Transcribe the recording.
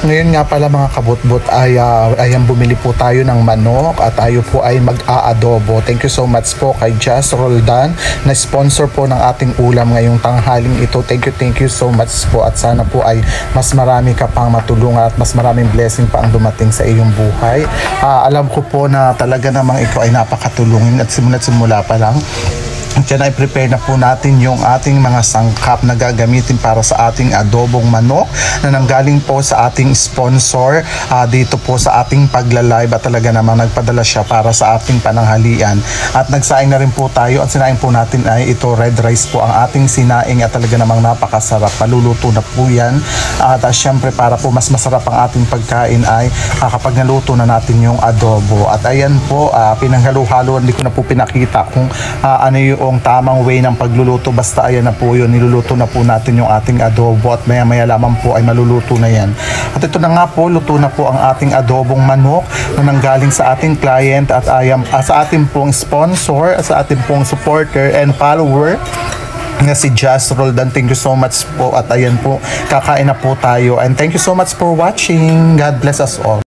Ngayon nga pala mga kabutbut ay ayan bumili po tayo ng manok at tayo po ay mag-aadobo. Thank you so much po kay Jazz Roldan na sponsor po ng ating ulam ngayong tanghaling ito. Thank you so much po at sana po ay mas marami ka pang matulungan at mas maraming blessing pa ang dumating sa iyong buhay. Alam ko po na talaga namang ikaw ay napakatulungin at simula pa lang. Diyan ay prepare na po natin yung ating mga sangkap na gagamitin para sa ating adobong manok na nanggaling po sa ating sponsor dito po sa ating pagla-live at talaga namang nagpadala siya para sa ating pananghalian. At nagsaing na rin po tayo at sinaing po natin ay ito red rice po ang ating sinaing at talaga namang napakasarap. Maluluto na po yan at syempre para po mas masarap ang ating pagkain ay kapag naluto na natin yung adobo. At ayan po pinanghalo-halo, hindi ko na po pinakita kung ano yung tamang way ng pagluluto, basta ayan na po yun, niluluto na po natin yung ating adobo at maya lamang po ay maluluto na yan. At ito na nga po, luto na po ang ating adobong manok na nanggaling sa ating client at sa ating pong sponsor at sa ating pong supporter and follower nga si Jazz Roldan. Thank you so much po at ayan po, kakain na po tayo and thank you so much for watching. God bless us all.